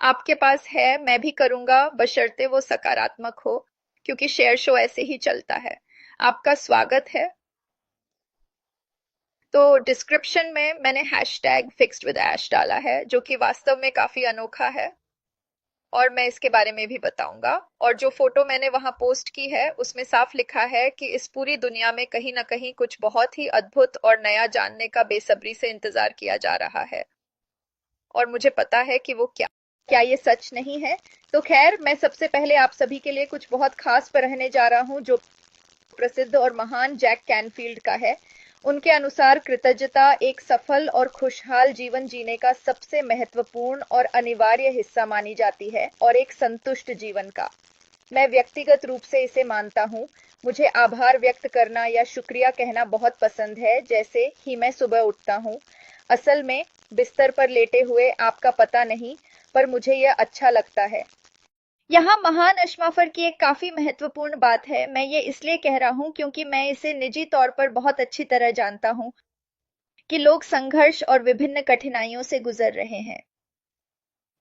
आपके पास है, मैं भी करूंगा, बशर्ते वो सकारात्मक हो, क्योंकि शेयर शो ऐसे ही चलता है। आपका स्वागत है। तो डिस्क्रिप्शन में मैंने हैशटैग फिक्स्ड विद ऐश डाला है, जो कि वास्तव में काफी अनोखा है, और मैं इसके बारे में भी बताऊंगा। और जो फोटो मैंने वहां पोस्ट की है उसमें साफ लिखा है कि इस पूरी दुनिया में कहीं ना कहीं कुछ बहुत ही अद्भुत और नया जानने का बेसब्री से इंतजार किया जा रहा है, और मुझे पता है कि वो क्या क्या ये सच नहीं है। तो खैर, मैं सबसे पहले आप सभी के लिए कुछ बहुत खास पढ़ने जा रहा हूँ, जो प्रसिद्ध और महान जैक कैनफील्ड का है। उनके अनुसार कृतज्ञता एक सफल और खुशहाल जीवन जीने का सबसे महत्वपूर्ण और अनिवार्य हिस्सा मानी जाती है, और एक संतुष्ट जीवन का। मैं व्यक्तिगत रूप से इसे मानता हूँ। मुझे आभार व्यक्त करना या शुक्रिया कहना बहुत पसंद है, जैसे ही मैं सुबह उठता हूँ। असल में बिस्तर पर लेटे हुए आपका पता नहीं, पर मुझे यह अच्छा लगता है। यहाँ महान अशमाफर की एक काफी महत्वपूर्ण बात है। मैं ये इसलिए कह रहा हूँ क्योंकि मैं इसे निजी तौर पर बहुत अच्छी तरह जानता हूँ कि लोग संघर्ष और विभिन्न कठिनाइयों से गुजर रहे हैं।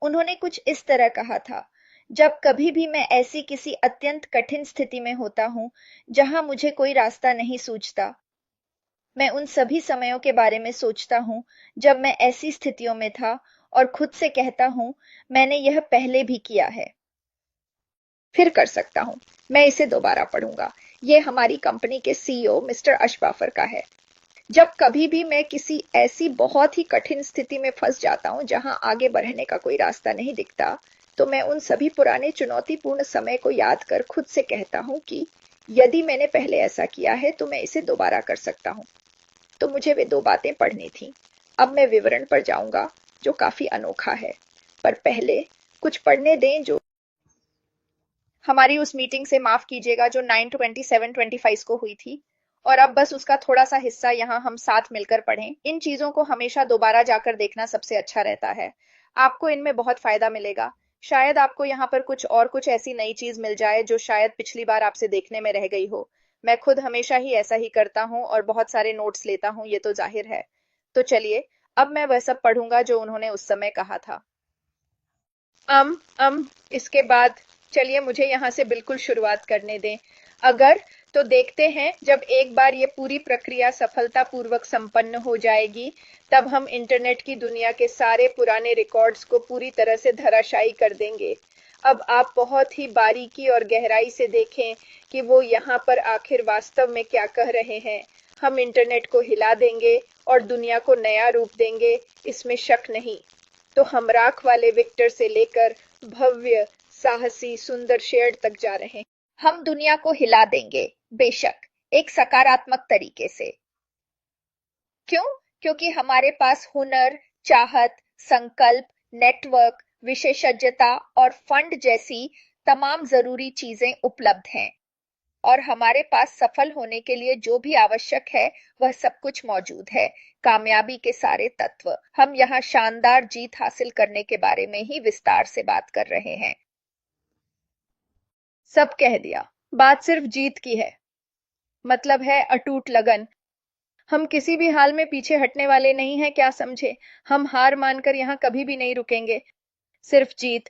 उन्होंने कुछ इस तरह कहा था, जब कभी भी मैं ऐसी किसी अत्यंत कठिन स्थिति में होता हूँ जहां मुझे कोई रास्ता नहीं सूझता, मैं उन सभी समयों के बारे में सोचता हूँ जब मैं ऐसी स्थितियों में था, और खुद से कहता हूँ, मैंने यह पहले भी किया है, फिर कर सकता हूँ। मैं इसे दोबारा पढ़ूंगा। ये हमारी कंपनी के सीईओ मिस्टर अशबाफर का है। जब कभी भी मैं किसी ऐसी बहुत ही कठिन स्थिति में फंस जाता हूँ जहां आगे बढ़ने का कोई रास्ता नहीं दिखता, तो मैं उन सभी पुराने चुनौतीपूर्ण समय को याद कर खुद से कहता हूँ कि यदि मैंने पहले ऐसा किया है तो मैं इसे दोबारा कर सकता हूँ। तो मुझे वे दो बातें पढ़नी थी। अब मैं विवरण पर जाऊंगा, जो काफी अनोखा है। पर पहले कुछ पढ़ने दें जो हमारी उस मीटिंग से, माफ कीजिएगा, जो 9/27/25 को हुई थी। और अब बस उसका थोड़ा सा हिस्सा यहाँ हम साथ मिलकर पढ़ें। इन चीजों को हमेशा दोबारा जाकर देखना सबसे अच्छा रहता है। आपको इनमें बहुत फायदा मिलेगा। शायद आपको यहाँ पर कुछ ऐसी नई चीज मिल जाए जो शायद पिछली बार आपसे देखने में रह गई हो। मैं खुद हमेशा ही ऐसा ही करता हूँ और बहुत सारे नोट्स लेता हूँ, ये तो जाहिर है। तो चलिए, अब मैं वह सब पढ़ूंगा जो उन्होंने उस समय कहा था। अम अम इसके बाद चलिए मुझे यहाँ से बिल्कुल शुरुआत करने दें। अगर, तो देखते हैं, जब एक बार ये पूरी प्रक्रिया सफलतापूर्वक संपन्न हो जाएगी, तब हम इंटरनेट की दुनिया के सारे पुराने रिकॉर्ड्स को पूरी तरह से धराशायी कर देंगे। अब आप बहुत ही बारीकी और गहराई से देखें कि वो यहाँ पर आखिर वास्तव में क्या कह रहे हैं। हम इंटरनेट को हिला देंगे और दुनिया को नया रूप देंगे, इसमें शक नहीं। तो हम राख वाले विक्टर से लेकर भव्य, साहसी, सुंदर शेड तक जा रहे हैं। हम दुनिया को हिला देंगे, बेशक, एक सकारात्मक तरीके से। क्यों? क्योंकि हमारे पास हुनर, चाहत, संकल्प, नेटवर्क, विशेषज्ञता और फंड जैसी तमाम जरूरी चीजें उपलब्ध हैं। और हमारे पास सफल होने के लिए जो भी आवश्यक है, वह सब कुछ मौजूद है। कामयाबी के सारे तत्व। हम यहाँ शानदार जीत हासिल करने के बारे में ही विस्तार से बात कर रहे हैं। सब कह दिया। बात सिर्फ जीत की है। मतलब है अटूट लगन। हम किसी भी हाल में पीछे हटने वाले नहीं हैं, क्या समझे? हम हार मानकर यहाँ कभी भी नहीं रुकेंगे। सिर्फ जीत।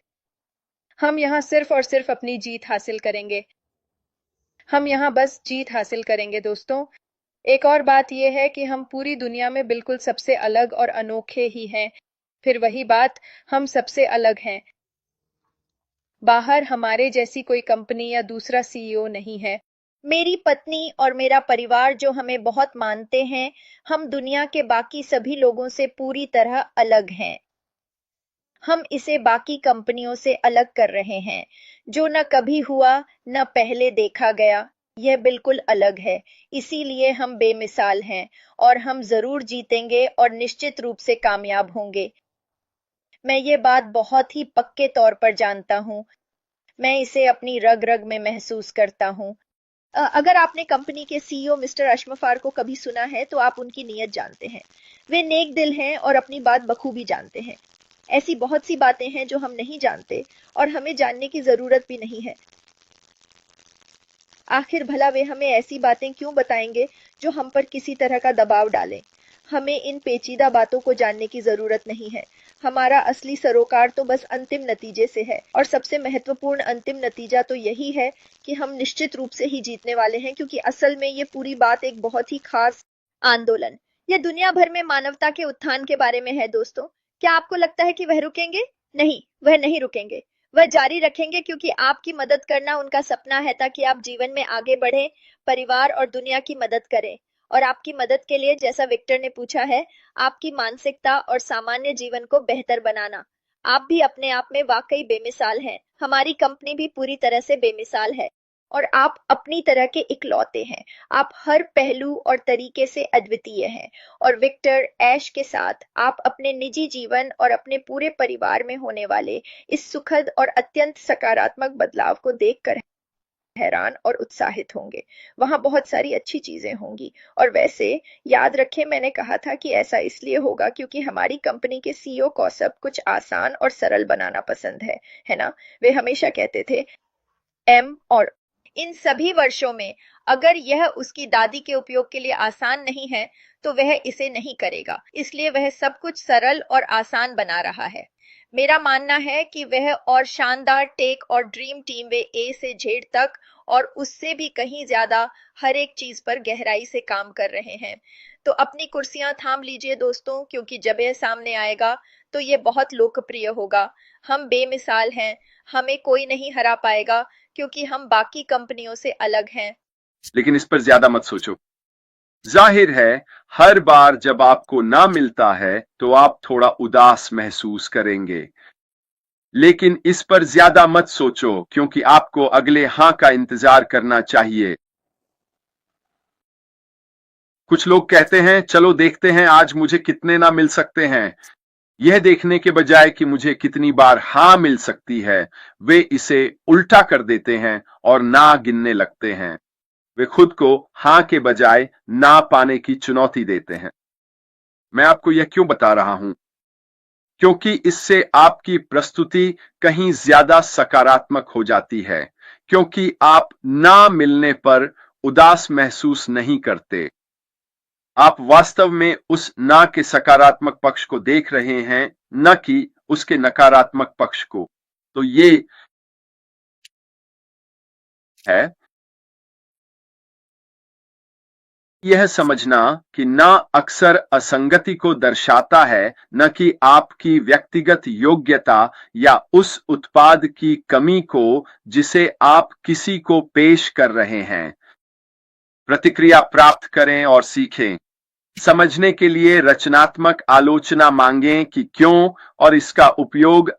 हम यहाँ सिर्फ और सिर्फ अपनी जीत हासिल करेंगे। हम यहाँ बस जीत हासिल करेंगे दोस्तों। एक और बात यह है कि हम पूरी दुनिया में बिल्कुल सबसे अलग और अनोखे ही हैं। फिर वही बात, हम सबसे अलग हैं। बाहर हमारे जैसी कोई कंपनी या दूसरा सीईओ नहीं है। मेरी पत्नी और मेरा परिवार जो हमें बहुत मानते हैं, हम दुनिया के बाकी सभी लोगों से पूरी तरह अलग हैं। हम इसे बाकी कंपनियों से अलग कर रहे हैं, जो न कभी हुआ, न पहले देखा गया। यह बिल्कुल अलग है। इसीलिए हम बेमिसाल हैं, और हम जरूर जीतेंगे और निश्चित रूप से कामयाब होंगे। मैं ये बात बहुत ही पक्के तौर पर जानता हूँ। मैं इसे अपनी रग रग में महसूस करता हूँ। अगर आपने कंपनी के सीईओ मिस्टर अशमफार को कभी सुना है, तो आप उनकी नीयत जानते हैं। वे नेक दिल हैं और अपनी बात बखूबी जानते हैं। ऐसी बहुत सी बातें हैं जो हम नहीं जानते, और हमें जानने की जरूरत भी नहीं है। आखिर भला वे हमें ऐसी बातें क्यों बताएंगे जो हम पर किसी तरह का दबाव डालें? हमें इन पेचीदा बातों को जानने की जरूरत नहीं है। हमारा असली सरोकार तो बस अंतिम नतीजे से है, और सबसे महत्वपूर्ण अंतिम नतीजा तो यही है कि हम निश्चित रूप से ही जीतने वाले हैं, क्योंकि असल में ये पूरी बात एक बहुत ही खास आंदोलन या दुनिया भर में मानवता के उत्थान के बारे में है दोस्तों। क्या आपको लगता है कि वह रुकेंगे? नहीं, वह नहीं रुकेंगे। वह जारी रखेंगे, क्योंकि आपकी मदद करना उनका सपना है, ताकि आप जीवन में आगे बढ़ें, परिवार और दुनिया की मदद करें। और आपकी मदद के लिए, जैसा विक्टर ने पूछा है, आपकी मानसिकता और सामान्य जीवन को बेहतर बनाना। आप भी अपने आप में वाकई बेमिसाल हैं। हमारी कंपनी भी पूरी तरह से बेमिसाल है, और आप अपनी तरह के इकलौते हैं। आप हर पहलू और तरीके से अद्वितीय हैं। और विक्टर, ऐश के साथ आप अपने निजी जीवन और अपने पूरे परिवार में होने वाले इस सुखद और अत्यंत सकारात्मक बदलाव को देखकर हैरान और उत्साहित होंगे। वहां बहुत सारी अच्छी चीजें होंगी। और वैसे याद रखें, मैंने कहा था कि ऐसा इसलिए होगा क्योंकि हमारी कंपनी के सीईओ कौसब कुछ आसान और सरल बनाना पसंद है ना? वे हमेशा कहते थे एम और इन सभी वर्षों में अगर यह उसकी दादी के उपयोग के लिए आसान नहीं है, तो वह इसे नहीं करेगा। इसलिए वह सब कुछ सरल और आसान बना रहा है। मेरा मानना है कि वह और शानदार टेक और ड्रीम टीम वे ए से जेड तक और उससे भी कहीं ज्यादा हर एक चीज पर गहराई से काम कर रहे हैं। तो अपनी कुर्सियां थाम लीजिए दोस्तों, क्योंकि जब यह सामने आएगा तो ये बहुत लोकप्रिय होगा। हम बेमिसाल हैं, हमें कोई नहीं हरा पाएगा, क्योंकि हम बाकी कंपनियों से अलग हैं। लेकिन इस पर ज्यादा मत सोचो। जाहिर है, हर बार जब आपको ना मिलता है तो आप थोड़ा उदास महसूस करेंगे, लेकिन इस पर ज्यादा मत सोचो, क्योंकि आपको अगले हाँ का इंतजार करना चाहिए। कुछ लोग कहते हैं, चलो देखते हैं आज मुझे कितने ना मिल सकते हैं। यह देखने के बजाय कि मुझे कितनी बार हाँ मिल सकती है, वे इसे उल्टा कर देते हैं और ना गिनने लगते हैं। वे खुद को हाँ के बजाय ना पाने की चुनौती देते हैं। मैं आपको यह क्यों बता रहा हूं? क्योंकि इससे आपकी प्रस्तुति कहीं ज्यादा सकारात्मक हो जाती है, क्योंकि आप ना मिलने पर उदास महसूस नहीं करते। आप वास्तव में उस ना के सकारात्मक पक्ष को देख रहे हैं, न कि उसके नकारात्मक पक्ष को। तो ये है यह समझना कि ना अक्सर असंगति को दर्शाता है, न कि आपकी व्यक्तिगत योग्यता या उस उत्पाद की कमी को जिसे आप किसी को पेश कर रहे हैं। प्रतिक्रिया प्राप्त करें और सीखें। समझने के लिए रचनात्मक आलोचना मांगें कि क्यों और इसका उपयोग